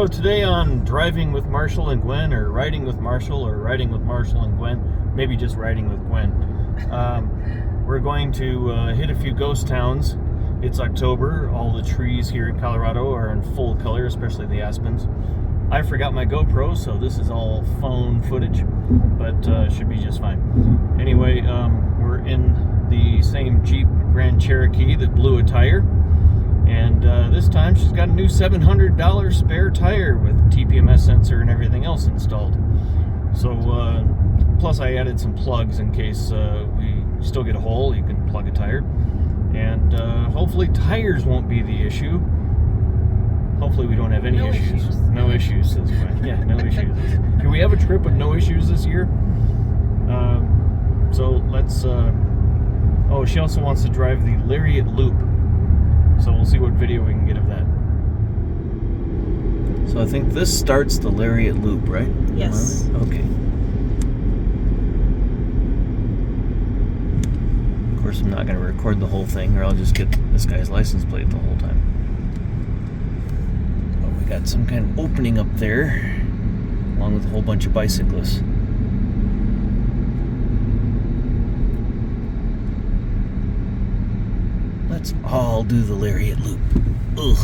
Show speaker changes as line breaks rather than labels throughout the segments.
So today on Driving with Marshall and Gwen, or Riding with Marshall, or Riding with Marshall and Gwen, maybe just Riding with Gwen, we're going to hit a few ghost towns. It's October. All the trees here in Colorado are in full color, especially the aspens. I forgot my GoPro, so this is all phone footage, but should be just fine. Anyway, we're in the same Jeep Grand Cherokee that blew a tire. And this time she's got a new $700 spare tire with TPMS sensor and everything else installed. So, plus I added some plugs in case we still get a hole, you can plug a tire. And hopefully tires won't be the issue. Hopefully we don't have any issues. No issues. Yeah, no issues. Can we have a trip with no issues this year? So let's... oh, she also wants to drive the Lariat Loop. So we'll see what video we can get of that. So I think this starts the Lariat Loop, right?
Yes.
Okay. Of course, I'm not going to record the whole thing, or I'll just get this guy's license plate the whole time. But we got some kind of opening up there, along with a whole bunch of bicyclists. Let's all do the Lariat Loop. Ugh.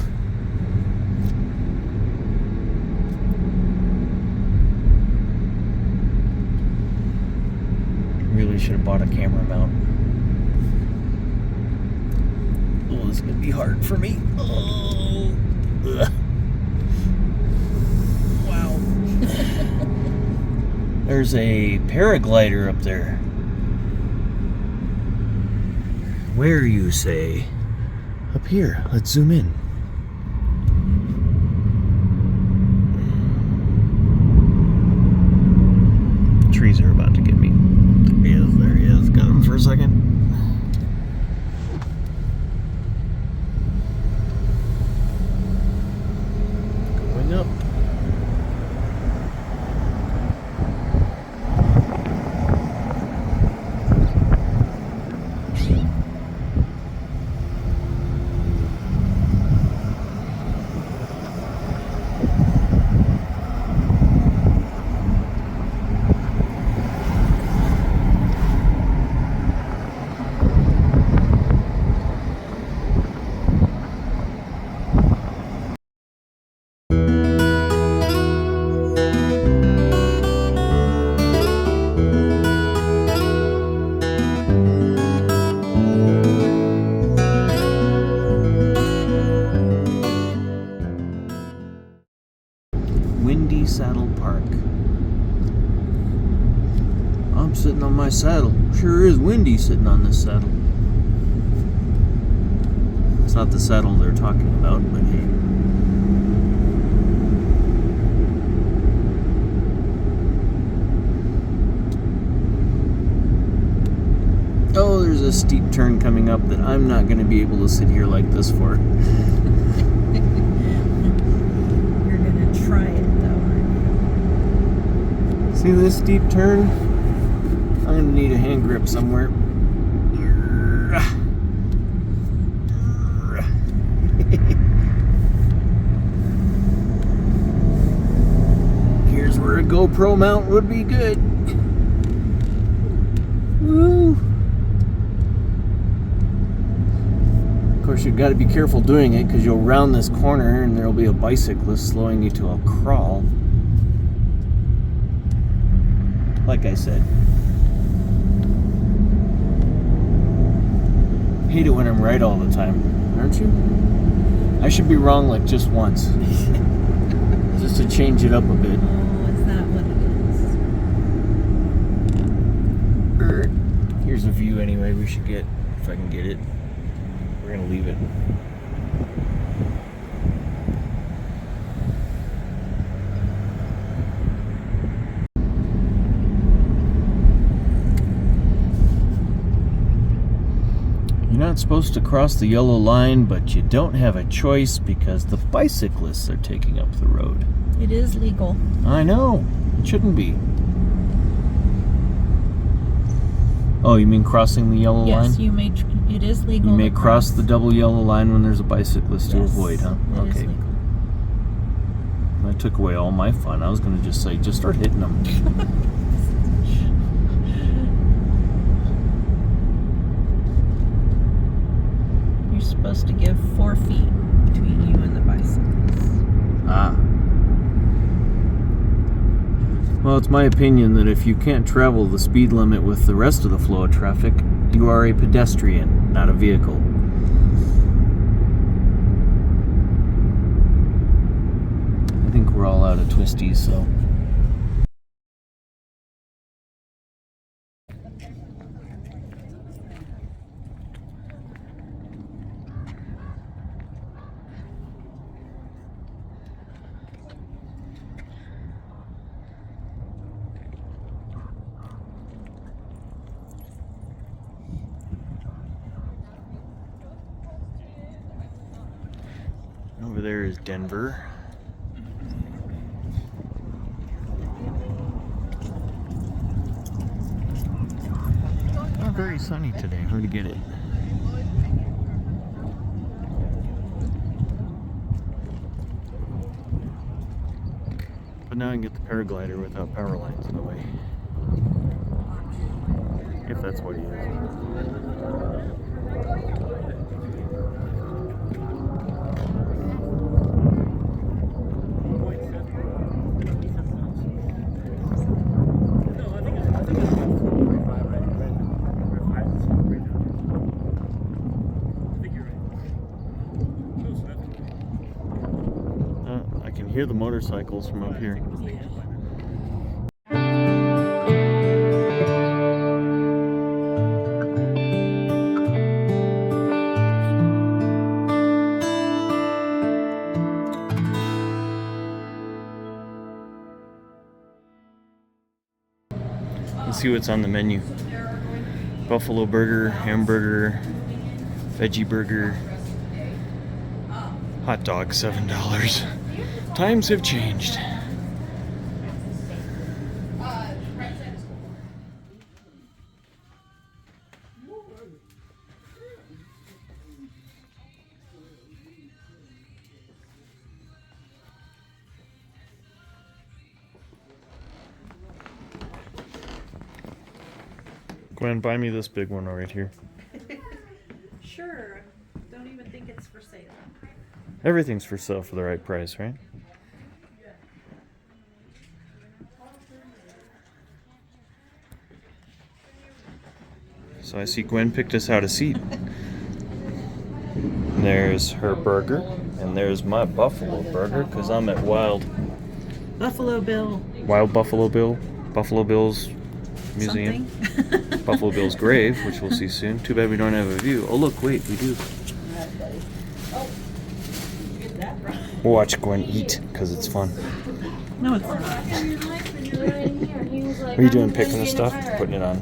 Really should have bought a camera mount. Oh, this is going to be hard for me. Oh. Ugh. Wow. There's a paraglider up there. Where, you say? Up here. Let's zoom in. Trees are about to get me. There he is. Got him for a second. Going up. Saddle Park. I'm sitting on my saddle. Sure is windy sitting on this saddle. It's not the saddle they're talking about, but hey. Oh, there's a steep turn coming up that I'm not going to be able to sit here like this for.
You're going to try it.
See this steep turn? I'm going to need a hand grip somewhere. Here's where a GoPro mount would be good. Woo! Of course, you've got to be careful doing it because you'll round this corner and there'll be a bicyclist slowing you to a crawl. Like I said, hate it when I'm right all the time, aren't you? I should be wrong like just once, just to change it up a bit.
Oh, it's not what it is.
Here's a view anyway we should get, if I can get it. We're gonna leave it. You're not supposed to cross the yellow line, but you don't have a choice because the bicyclists are taking up the road.
It is legal.
I know. It shouldn't be. Oh, you mean crossing the yellow line?
Yes, it is legal.
You may cross the double yellow line when there's a bicyclist to avoid, huh?
It is legal.
That took away all my fun. I was going to just say, just start hitting them.
You're supposed to give 4 feet between you and the bicycles.
Ah. Well, it's my opinion that if you can't travel the speed limit with the rest of the flow of traffic, you are a pedestrian, not a vehicle. I think we're all out of twisties, so. Over there is Denver. Not very sunny today. Hard to get it. But now I can get the paraglider without power lines in the way. If that's what he is. I can hear the motorcycles from up here. Let's see what's on the menu. Buffalo burger, hamburger, veggie burger, hot dog, $7. Times have changed. Gwen, buy me this big one right here.
Sure. Don't even think it's for sale.
Everything's for sale for the right price, right? So I see Gwen picked us out a seat. There's her burger, and there's my Buffalo burger, because I'm at Wild
Buffalo Bill.
Buffalo Bill's Museum. Buffalo Bill's grave, which we'll see soon. Too bad we don't have a view. Oh look, wait, we do. We'll watch Gwen eat, because it's fun.
No, it's not.
What are you doing, picking the stuff? Putting it on.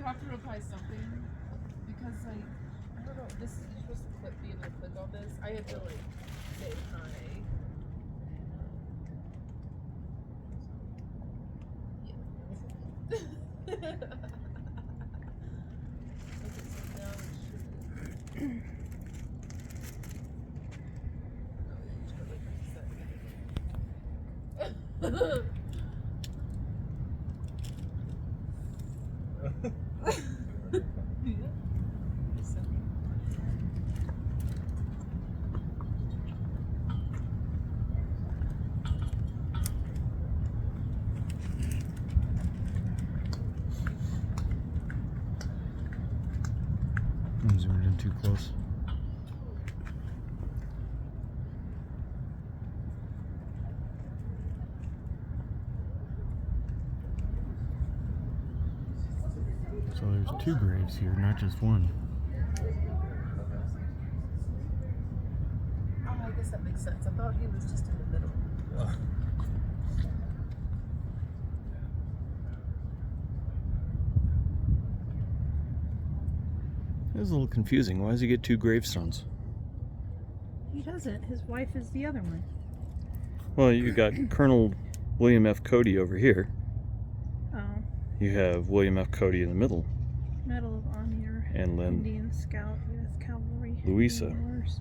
Have to reply something because like I don't know, this is supposed to be able to click on this. I had to like say hi.
too close. So there's two graves here, not just one.
Oh, I guess that makes sense. I thought he was just in the middle.
It was a little confusing. Why does he get two gravestones?
He doesn't. His wife is the other one.
Well, you got Colonel William F. Cody over here.
Oh.
You have William F. Cody in the middle.
Medal of Honor.
And then
Indian Scout, U.S. Cavalry.
Louisa.
Indian Wars.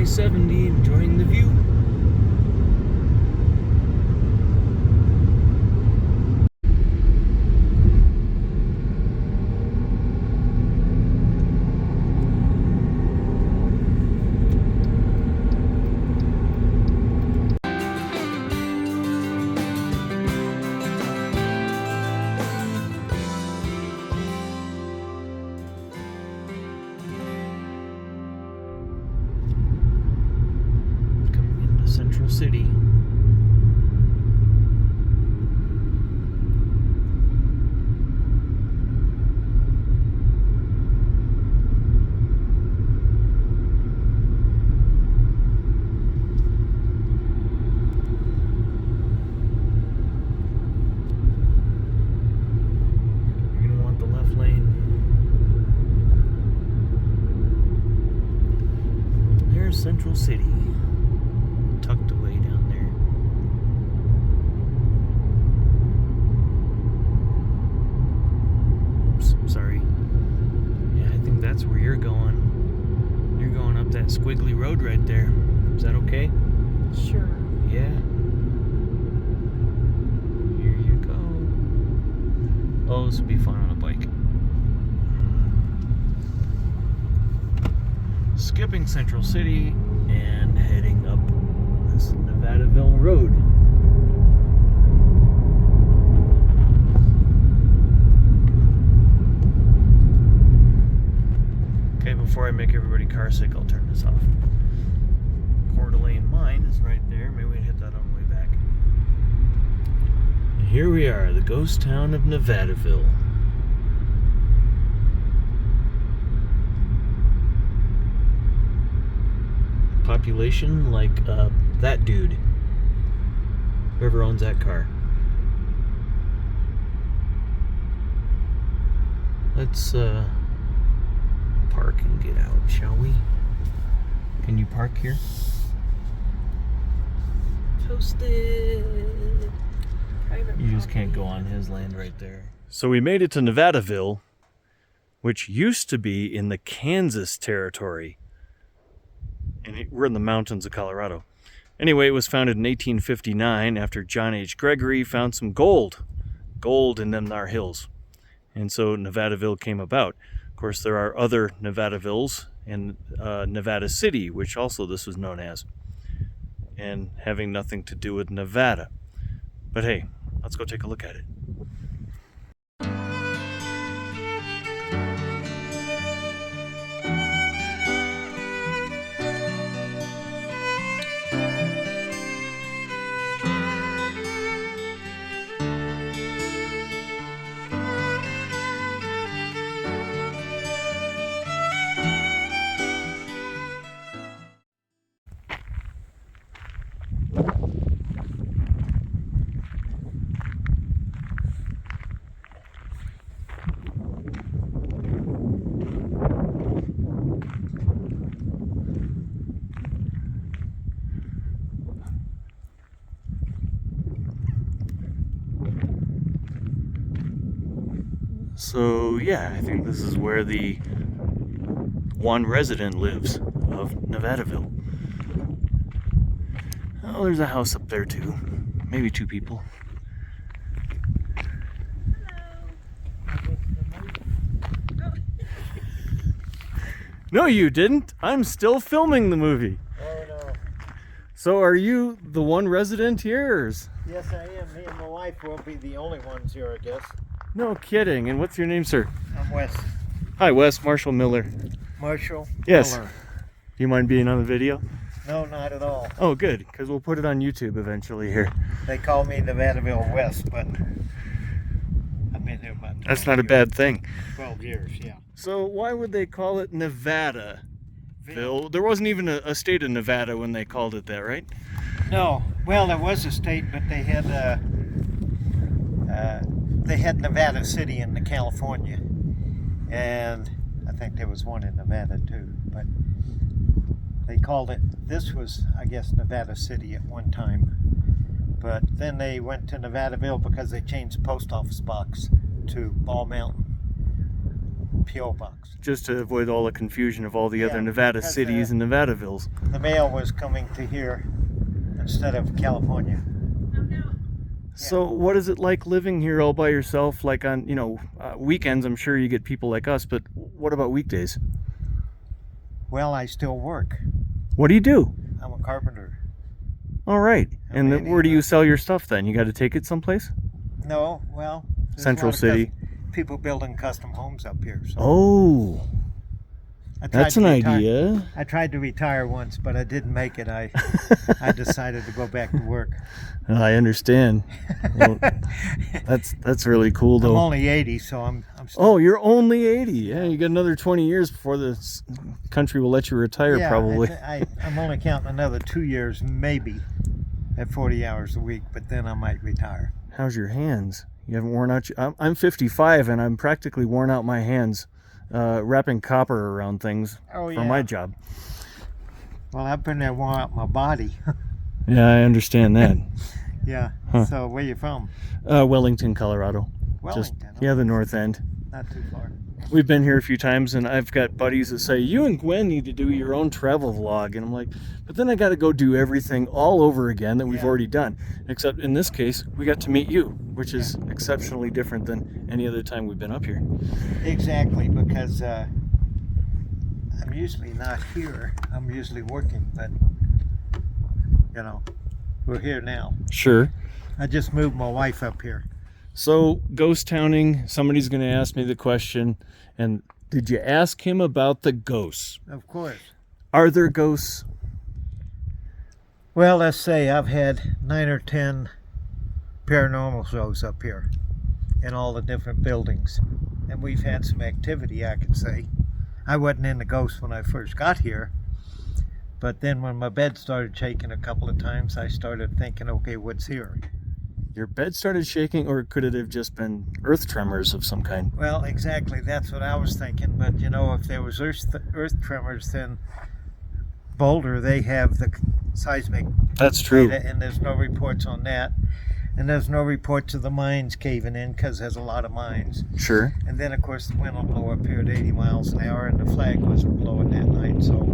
I-70, enjoying the view. Central City. that squiggly road right there. Is that okay?
Sure.
Yeah. Here you go. Oh, this would be fun on a bike. Skipping Central City and heading up this Nevadaville Road. Okay, before I make everybody car sick, I'll turn this off. Coeur d'Alene Mine is right there. Maybe we can hit that on the way back. And here we are, the ghost town of Nevadaville. Population like that dude. Whoever owns that car. Let's park and get out, shall we? Can you park here?
Toasted. Private
You just can't go on his land right there. So we made it to Nevadaville, which used to be in the Kansas territory. And we're in the mountains of Colorado. Anyway, it was founded in 1859 after John H. Gregory found some gold in them thar hills. And so Nevadaville came about. Of course, there are other Nevadavilles in Nevada City, which also this was known as, and having nothing to do with Nevada. But hey, let's go take a look at it. So yeah, I think this is where the one resident lives of Nevadaville. Oh, there's a house up there too. Maybe two people. No, you didn't. I'm still filming the movie.
Oh no.
So are you the one resident here? Or is...
Yes, I am. Me and my wife will be the only ones here, I guess.
No kidding. And what's your name, sir?
I'm Wes.
Hi, Wes. Marshall Miller.
Marshall?
Yes.
Miller.
Do you mind being on the video?
No, not at all.
Oh, good, because we'll put it on YouTube eventually here.
They call me Nevadaville West, but I've been here about
That's not a bad thing.
12 years, yeah.
So why would they call it Nevadaville? There wasn't even a state of Nevada when they called it that, right?
No. Well, there was a state, but they had Nevada City in California. And I think there was one in Nevada too, but they called it, this was, I guess, Nevada City at one time. But then they went to Nevadaville because they changed the post office box to Ball Mountain P.O. box.
Just to avoid all the confusion of all the other
Yeah,
Nevada
because,
cities and Nevadavilles.
The mail was coming to here instead of California.
So what is it like living here all by yourself? Like on, weekends, I'm sure you get people like us, but what about weekdays?
Well, I still work.
What do you do?
I'm a carpenter.
All right. And then where do you
Indiana.
sell your stuff then? You got to take it someplace?
No, well, there's
Central
a lot of
City.
people building custom homes up here. So
Oh,
I tried
that's
to
an
retire-
idea.
I tried to retire once, but I didn't make it. I decided to go back to work.
I understand. Well, that's really cool though.
I'm only 80, so I'm still.
Oh, you're only 80. Yeah, you got another 20 years before the country will let you retire,
yeah,
probably.
I'm only counting another 2 years, maybe, at 40 hours a week, but then I might retire.
How's your hands? You haven't worn out I'm 55 and I'm practically worn out my hands wrapping copper around things
Oh,
for
yeah.
my job.
Well, I've been there worn out my body.
Yeah, I understand that.
Yeah.
Huh.
So where you from?
Wellington, Colorado.
Wellington.
Yeah, the north end.
Not too far.
we've been here a few times, and I've got buddies that say, you and Gwen need to do your own travel vlog. And I'm like, but then I got to go do everything all over again that we've already done. Except in this case, we got to meet you, which is exceptionally different than any other time we've been up here.
Exactly, because I'm usually not here. I'm usually working, but, you know, we're here now.
Sure.
I just moved my wife up here.
So, ghost towning, somebody's going to ask me the question, and did you ask him about the ghosts?
Of course.
Are there ghosts?
Well, let's say I've had 9 or 10 paranormal shows up here in all the different buildings. And we've had some activity, I could say. I wasn't into ghosts when I first got here. But then when my bed started shaking a couple of times, I started thinking, okay, what's here?
Your bed started shaking, or could it have just been earth tremors of some kind?
Well, exactly. That's what I was thinking. But, you know, if there was earth tremors, then Boulder, they have the seismic
That's true.
data, and there's no reports on that. And there's no reports of the mines caving in because there's a lot of mines.
Sure.
And then, of course, the wind will blow up here at 80 miles an hour, and the flag wasn't blowing that night. So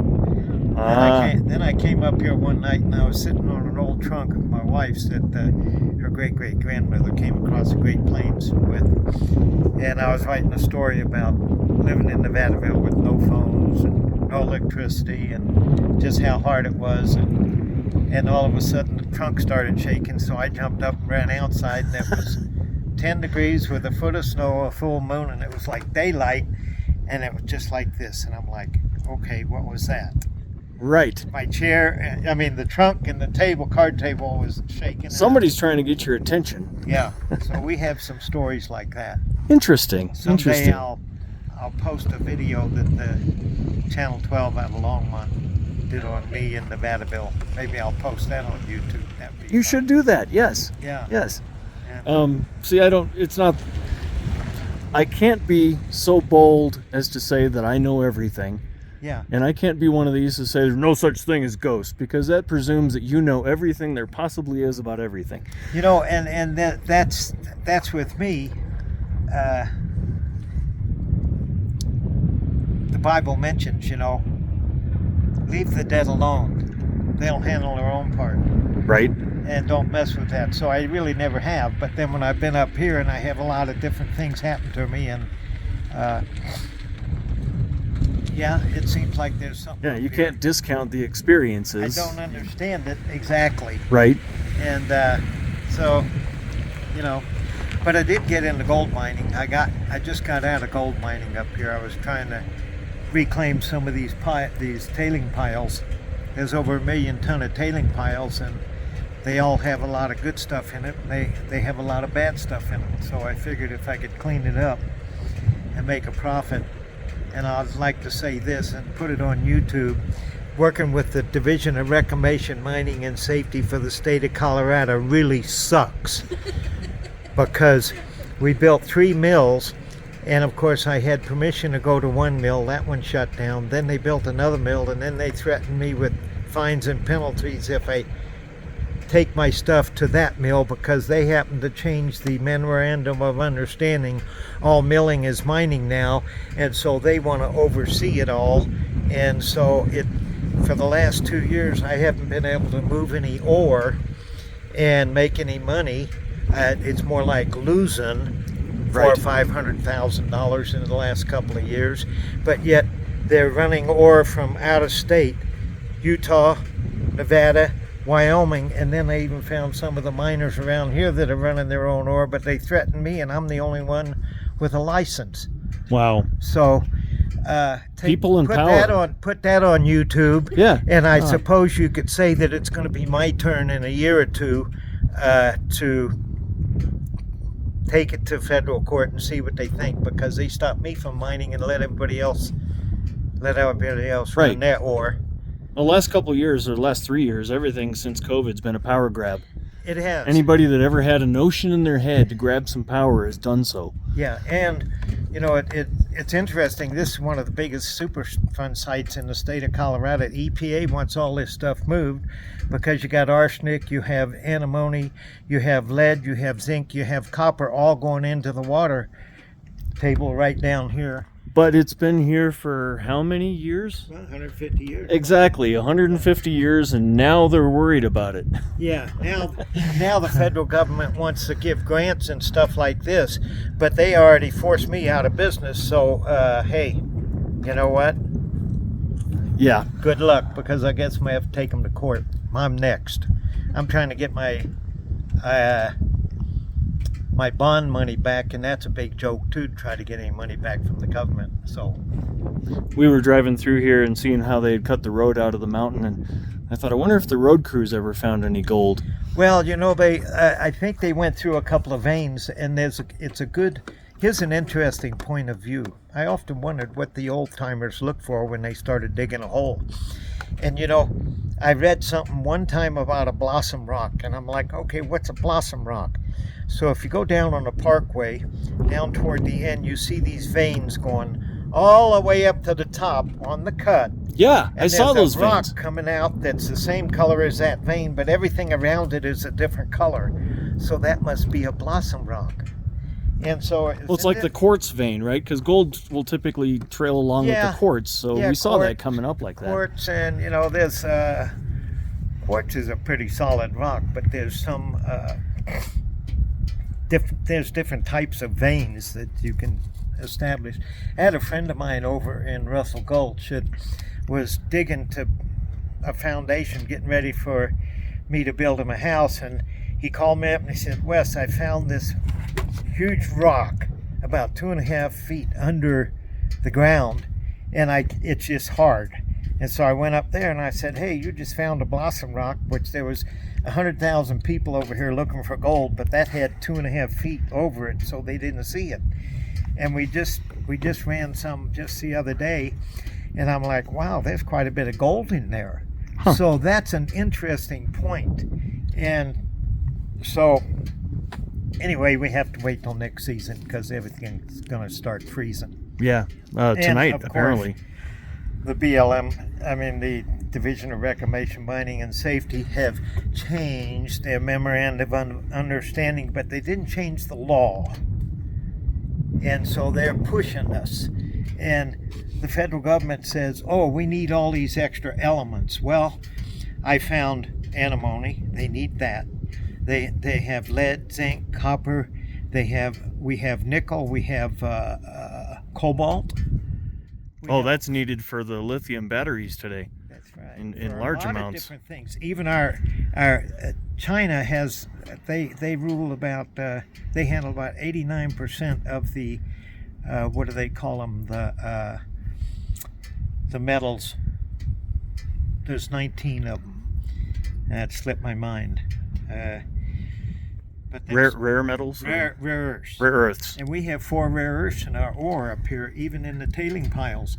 then I came up here one night, and I was sitting on an old trunk of my wife's that her great-great-grandmother came across the Great Plains with. And I was writing a story about living in Nevadaville with no phones and no electricity, and just how hard it was. And all of a sudden the trunk started shaking, so I jumped up and ran outside, and it was 10 degrees with a foot of snow, a full moon, and it was like daylight, and it was just like this. And I'm like, okay, what was that?
Right.
My chair, I mean the trunk and the card table was shaking.
Somebody's trying to get your attention.
Yeah, so we have some stories like that.
Interesting.
Someday
Interesting.
I'll post a video that the Channel 12 out of Longmont did on me in Nevadaville. Maybe I'll post that on YouTube. That'd be
You
fun.
should do that. Yes.
Yeah.
Yes.
Yeah.
See, I can't be so bold as to say that I know everything.
Yeah.
And I can't be one of these to say there's no such thing as ghosts, because that presumes that you know everything there possibly is about everything.
You know, and that's with me. The Bible mentions, you know, leave the dead alone. They'll handle their own part.
Right.
And don't mess with that. So I really never have. But then when I've been up here and I have a lot of different things happen to me, and yeah, it seems like there's something.
Yeah,
up
you
here.
can't discount the experiences.
I don't understand it exactly.
Right.
And so, you know, but I did get into gold mining. I just got out of gold mining up here. I was trying to reclaim some of these tailing piles. There's over 1 million ton of tailing piles, and they all have a lot of good stuff in it. They have a lot of bad stuff in it. So I figured if I could clean it up and make a profit, and I'd like to say this and put it on YouTube, working with the Division of Reclamation, Mining and Safety for the state of Colorado really sucks. Because we built 3 mills, and of course I had permission to go to one mill. That one shut down. Then they built another mill, and then they threatened me with fines and penalties if I take my stuff to that mill, because they happened to change the memorandum of understanding. All milling is mining now, and so they want to oversee it all. And so for the last 2 years I haven't been able to move any ore and make any money. It's more like losing
Right.
$500,000 in the last couple of years, but yet they're running ore from out of state, Utah, Nevada, Wyoming, and then they even found some of the miners around here that are running their own ore, but they threatened me, and I'm the only one with a license.
Wow.
So
People in
put
power.
Put that on YouTube.
Yeah.
And I suppose you could say that it's going to be my turn in a year or two to take it to federal court and see what they think, because they stopped me from mining and let everybody else
Right.
run their ore.
The last couple of years, or the last 3 years, everything since COVID's been a power grab.
It has.
Anybody that ever had a notion in their head to grab some power has done so.
Yeah, and you know, it's interesting. This is one of the biggest Superfund sites in the state of Colorado. EPA wants all this stuff moved because you got arsenic, you have antimony, you have lead, you have zinc, you have copper, all going into the water table right down here.
But it's been here for how many years?
Well, 150 years.
Exactly, 150 years, and now they're worried about it.
Yeah, now the federal government wants to give grants and stuff like this, but they already forced me out of business. So, hey, you know what?
Yeah.
Good luck, because I guess I'm gonna have to take them to court. I'm next. I'm trying to get my bond money back, and that's a big joke too, to try to get any money back from the government. So
We were driving through here and seeing how they had cut the road out of the mountain, and I thought, I wonder if the road crews ever found any gold.
well, you know, I think they went through a couple of veins, and here's an interesting point of view. I often wondered what the old timers looked for when they started digging a hole. And you know, I read something one time about a blossom rock, and I'm like, okay, what's a blossom rock? So if you go down on the parkway, down toward the end, you see these veins going all the way up to the top on the cut.
Yeah, I saw those
There's a rock
veins.
coming out that's the same color as that vein, but everything around it is a different color. So that must be a blossom rock. And so
Well, it's like the quartz vein, right? Because gold will typically trail along with
Yeah.
the quartz, so
Yeah,
we saw that
quartz-
coming up like that.
quartz, and you know, there's quartz is a pretty solid rock, but there's some there's different types of veins that you can establish. I had a friend of mine over in Russell Gulch that was digging to a foundation, getting ready for me to build him a house, and he called me up and he said, Wes, I found this huge rock about 2.5 feet under the ground, and it's just hard. And so I went up there and I said, hey, you just found a blossom rock, which there was 100,000 people over here looking for gold, but that had 2.5 feet over it, so they didn't see it. And we just ran some just the other day, and I'm like, wow, there's quite a bit of gold in there.
Huh.
So that's an interesting point. And so anyway, we have to wait till next season because everything's going to start freezing.
Yeah,
And,
tonight,
of course,
apparently.
The BLM, I mean the Division of Reclamation, Mining, and Safety, have changed their memorandum of understanding, but they didn't change the law. And so they're pushing us. And the federal government says, oh, we need all these extra elements. Well, I found antimony. They need that. They have lead, zinc, copper. We have nickel. We have cobalt.
That's needed for the lithium batteries today.
That's right.
in
For a
large
lot
amounts.
of different things. Even our China has they rule about they handle about 89% of the what do they call them, the metals. There's 19 of them. That slipped my mind. But
Rare metals?
rare earths.
Rare earths.
And we have 4 rare earths in our ore up here, even in the tailing piles,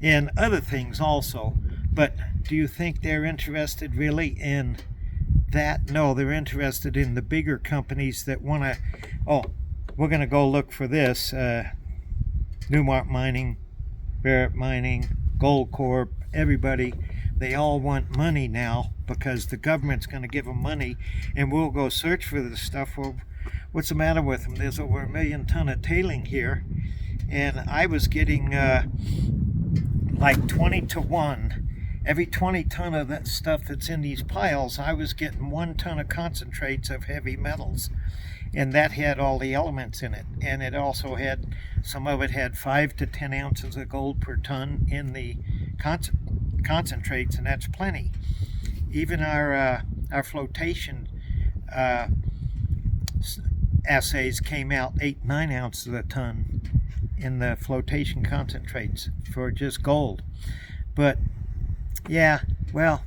and other things also. But do you think they're interested really in that? No, they're interested in the bigger companies that want to, we're going to go look for this. Newmont Mining, Barrett Mining, Gold Corp, everybody, they all want money now because the government's going to give them money, and we'll go search for this stuff. Well, what's the matter with them? There's over 1 million ton of tailing here, and I was getting like 20 to 1. Every 20 ton of that stuff that's in these piles, I was getting 1 ton of concentrates of heavy metals, and that had all the elements in it. And it also had, some of it had 5 to 10 ounces of gold per ton in the concentrates, and that's plenty. Even our flotation assays came out 8-9 ounces a ton in the flotation concentrates for just gold. But yeah, well,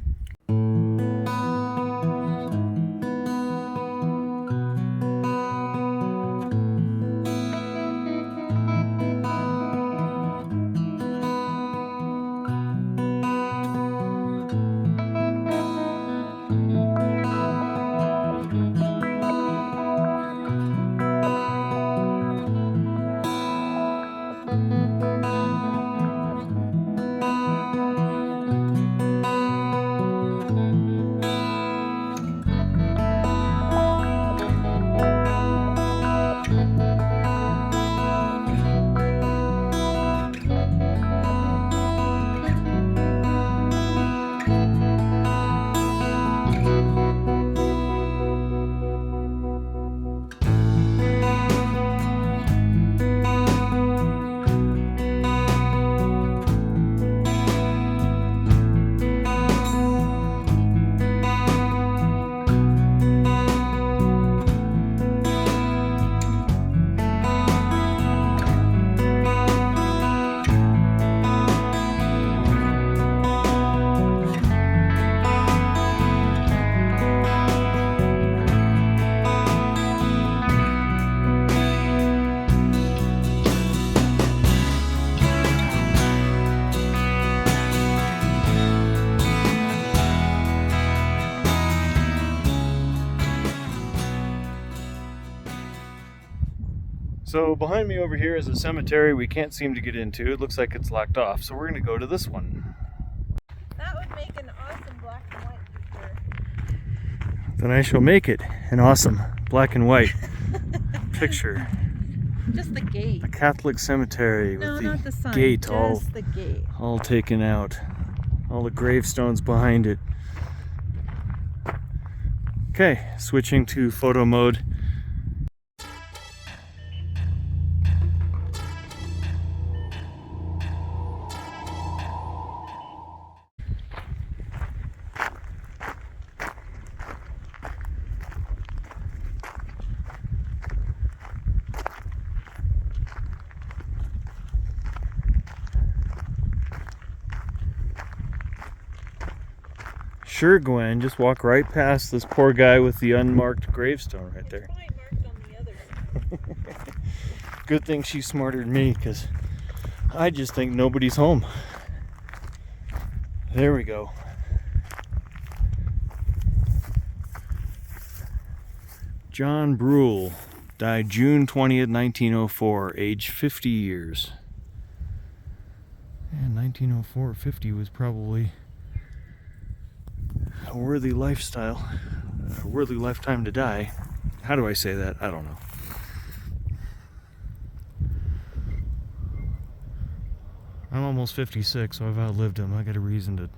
So behind me over here is a cemetery we can't seem to get into. It looks like it's locked off, so we're going to go to this one.
That would make an awesome black and white picture.
Then I shall make it an awesome black and white picture.
Just the gate.
The Catholic cemetery
No,
with
not the sign.
gate
Just the gate.
all taken out. All the gravestones behind it. Okay, switching to photo mode. Sure, Gwen, just walk right past this poor guy with the unmarked gravestone right there.
It's probably marked on the other side.
Good thing she's smarter than me, because I just think nobody's home. There we go. John Brule died June 20th, 1904, age 50 years. And 1904, 50 was probably a worthy lifestyle, a worthy lifetime to die. How do I say that? I don't know. I'm almost 56, so I've outlived him. I got a reason to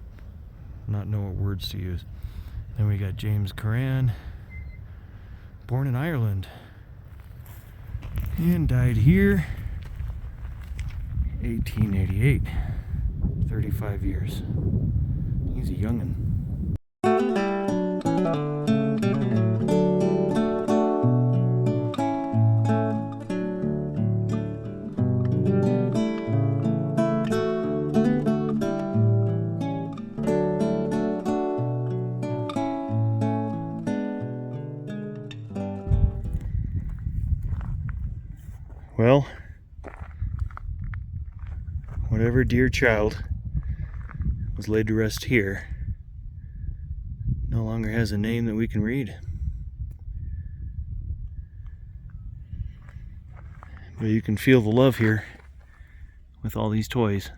not know what words to use. Then we got James Curran, born in Ireland, and died here 1888, 35 years. He's a young'un. Well, whatever dear child was laid to rest here no longer has a name that we can read. But you can feel the love here with all these toys.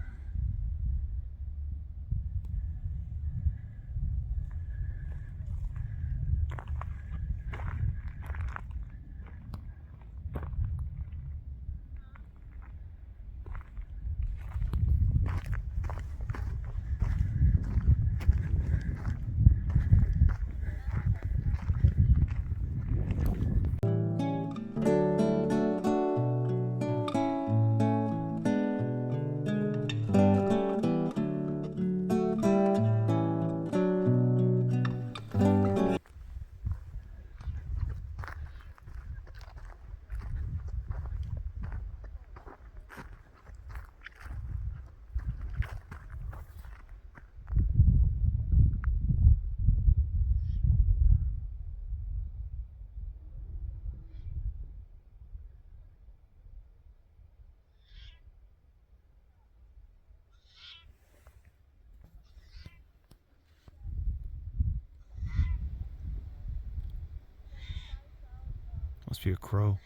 Must be a crow.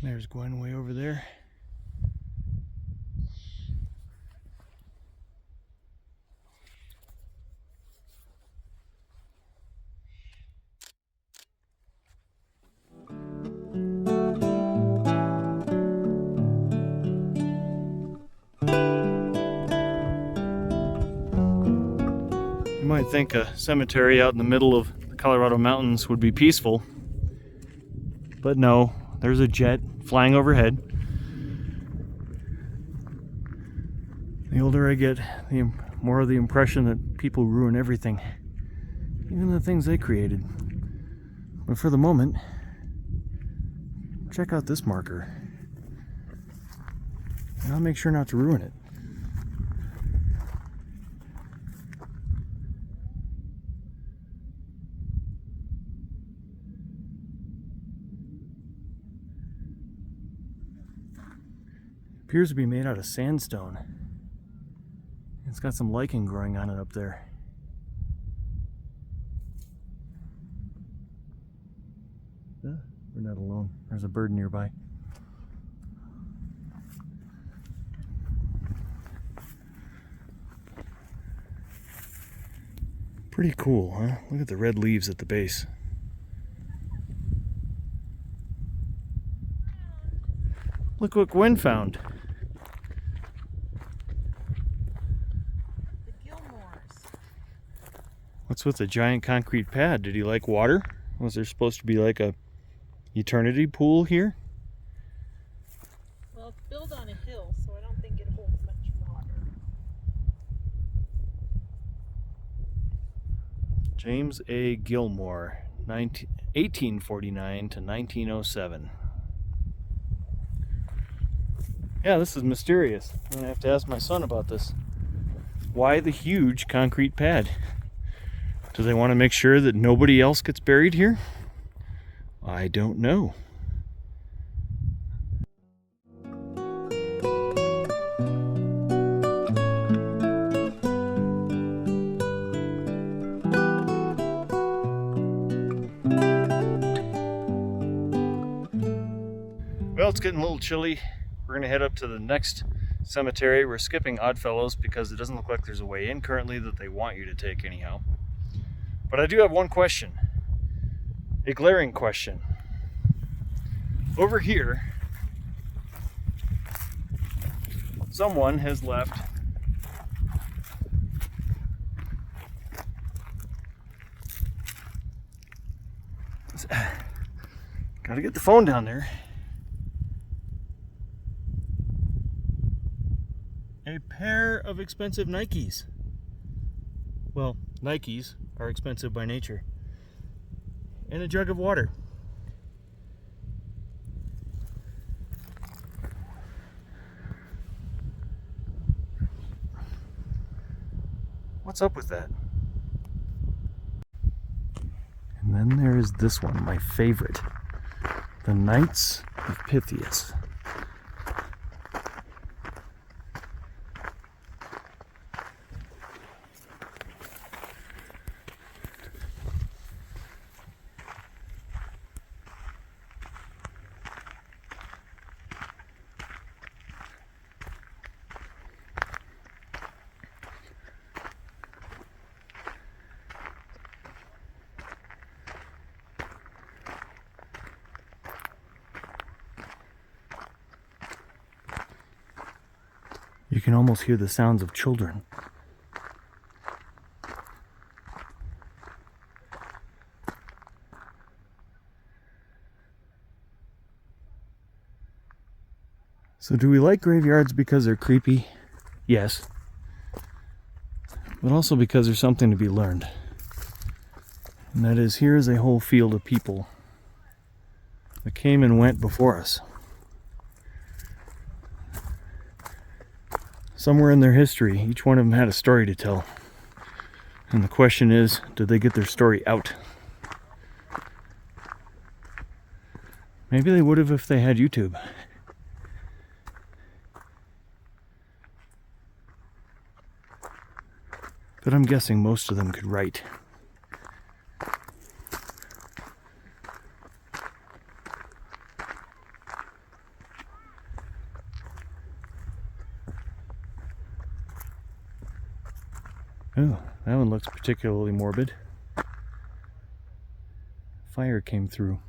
There's Gwen way over there. You might think a cemetery out in the middle of the Colorado mountains would be peaceful, but no, there's a jet flying overhead. The older I get, the more of the impression that people ruin everything, even the things they created. But for the moment, check out this marker. And I'll make sure not to ruin it. Appears to be made out of sandstone. It's got some lichen growing on it up there. We're not alone. There's a bird nearby. Pretty cool, huh? Look at the red leaves at the base. Look what Gwen found.
The Gilmores.
What's with the giant concrete pad? Did he like water? Was there supposed to be like a eternity pool here?
Well, it's built on a hill, so I don't think it holds much water.
James A. Gilmore, 1849 to 1907. Yeah, this is mysterious. I'm gonna have to ask my son about this. Why the huge concrete pad? Do they want to make sure that nobody else gets buried here? I don't know. Well, it's getting a little chilly. We're going to head up to the next cemetery. We're skipping Oddfellows because it doesn't look like there's a way in currently that they want you to take anyhow. But I do have one question. A glaring question. Over here, someone has left gotta get the phone down there. A pair of expensive Nikes. Well, Nikes are expensive by nature. And a jug of water. What's up with that? And then there is this one, my favorite. The Knights of Pythias. You can almost hear the sounds of children. So do we like graveyards because they're creepy? Yes. But also because there's something to be learned. And that is, here is a whole field of people that came and went before us. Somewhere in their history, each one of them had a story to tell. And the question is, did they get their story out? Maybe they would have if they had YouTube. But I'm guessing most of them could write. Oh, that one looks particularly morbid. Fire came through.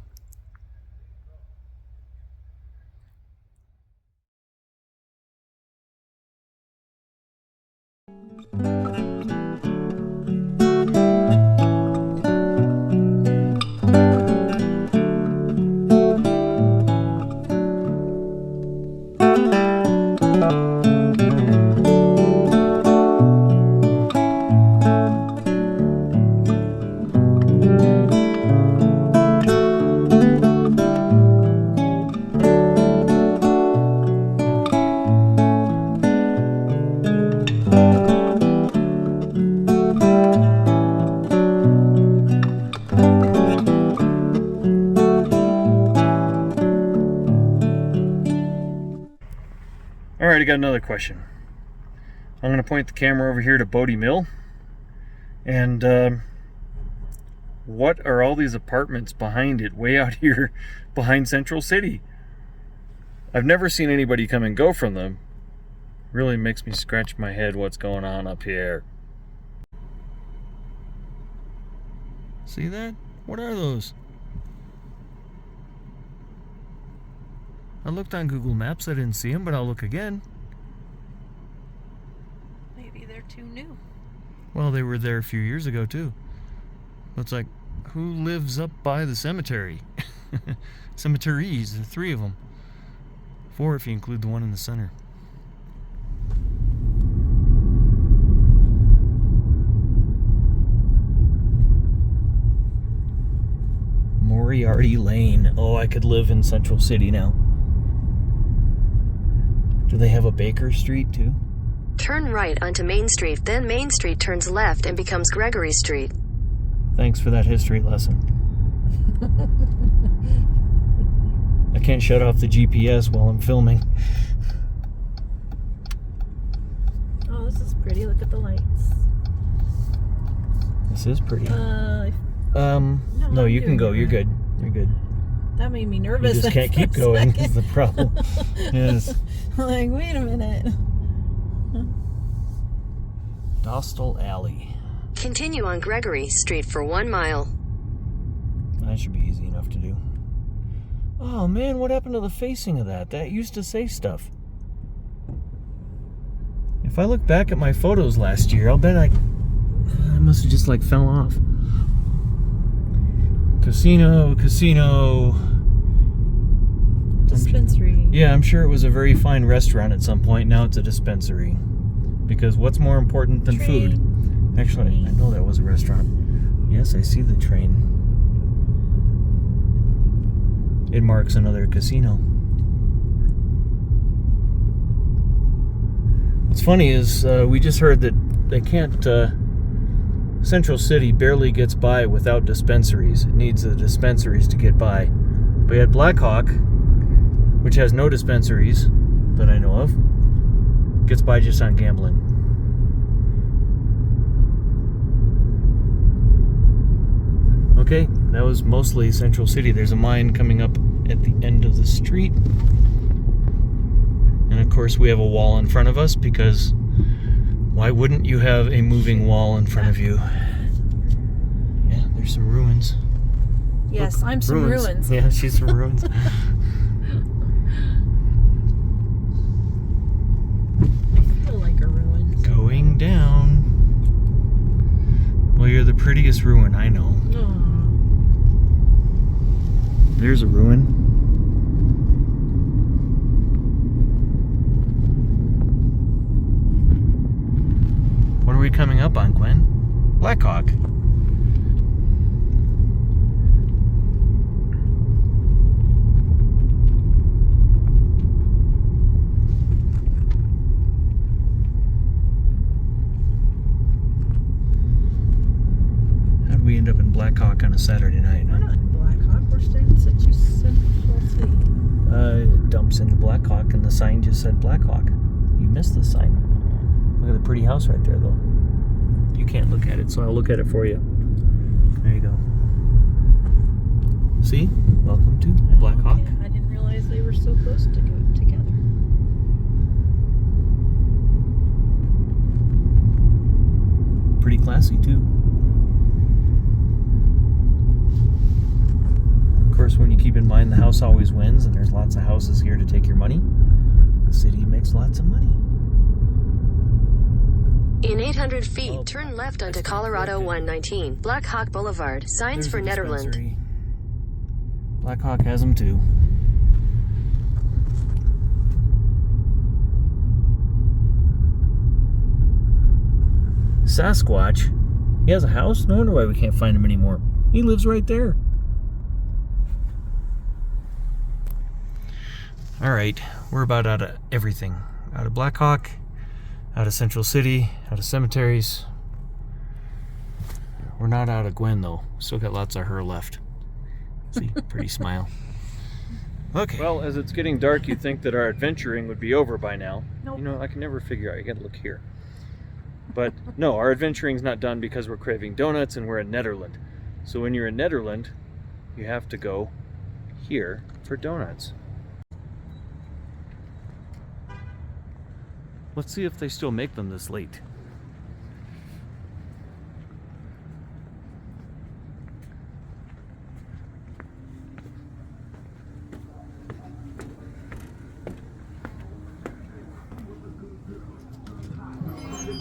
Alright, I got another question. I'm going to point the camera over here to Bodie Mill. And what are all these apartments behind it, way out here behind Central City? I've never seen anybody come and go from them. Really makes me scratch my head what's going on up here. See that? What are those? I looked on Google Maps, I didn't see them, but I'll look again.
Maybe they're too new.
Well, they were there a few years ago too. Looks like, who lives up by the cemetery? Cemeteries, there are 3 of them. 4 if you include the one in the center. Moriarty Lane. Oh, I could live in Central City now. Do they have a Baker Street too?
Turn right onto Main Street, then Main Street turns left and becomes Gregory Street.
Thanks for that history lesson. I can't shut off the GPS while I'm filming.
Oh, this is pretty. Look at the lights.
This is pretty.
No,
No, you can go. You're good. You're good.
That made me
You
nervous.
just can't keep
for a
going
second.
is the problem. Yes.
Like, wait a minute.
Dostal Alley.
Continue on Gregory Street for 1 mile.
That should be easy enough to do. Oh man, what happened to the facing of that? That used to say stuff. If I look back at my photos last year, I'll bet I must have just like fell off. Casino.
Dispensary.
Yeah, I'm sure it was a very fine restaurant at some point. Now it's a dispensary. Because what's more important than
Train.
food? Actually, I know that was a restaurant. Yes, I see the train. It marks another casino. What's funny is we just heard that they can't... Central City barely gets by without dispensaries. It needs the dispensaries to get by. But yet Blackhawk, which has no dispensaries that I know of, gets by just on gambling. Okay, that was mostly Central City. There's a mine coming up at the end of the street. And of course we have a wall in front of us because why wouldn't you have a moving wall in front of you? Yeah, there's some ruins.
Yes, I'm some ruins.
Yeah, she's some ruins.
I feel like a ruin.
Going down. Well, you're the prettiest ruin I know.
Aw.
There's a ruin. What are we coming up on, Gwen? Blackhawk. How'd we end up in Blackhawk on a Saturday night?
We're not in Blackhawk. We're still in Central City.
It dumps into Blackhawk and the sign just said Blackhawk. You missed the sign. Look at the pretty house right there, though. You can't look at it, so I'll look at it for you. There you go. See? Welcome to Blackhawk.
Okay. I didn't realize they were so close to go together.
Pretty classy, too. Of course, when you keep in mind the house always wins, and there's lots of houses here to take your money, the city makes lots of money.
In 800 feet,
Oh,
turn left onto
that's not
Colorado
correct.
119, Blackhawk Boulevard. Signs
There's
for
the
Nederland.
dispensary. Blackhawk has them too. Sasquatch? He has a house? No wonder why we can't find him anymore. He lives right there. Alright, we're about out of everything. Out of Blackhawk, out of Central City, out of cemeteries. We're not out of Gwen though. Still got lots of her left. See, pretty smile. Okay. Well, as it's getting dark, you'd think that our adventuring would be over by now.
Nope.
You know, I can never figure out. You gotta look here. But no, our adventuring's not done because we're craving donuts and we're in Nederland. So when you're in Nederland, you have to go here for donuts. Let's see if they still make them this late.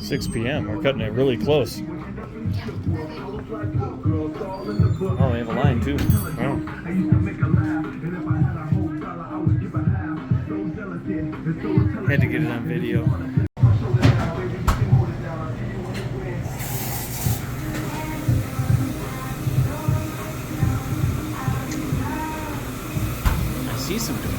$6 p.m. We're cutting it really close. Oh, they have a line too. Wow. Had to get it on video. I see some donuts.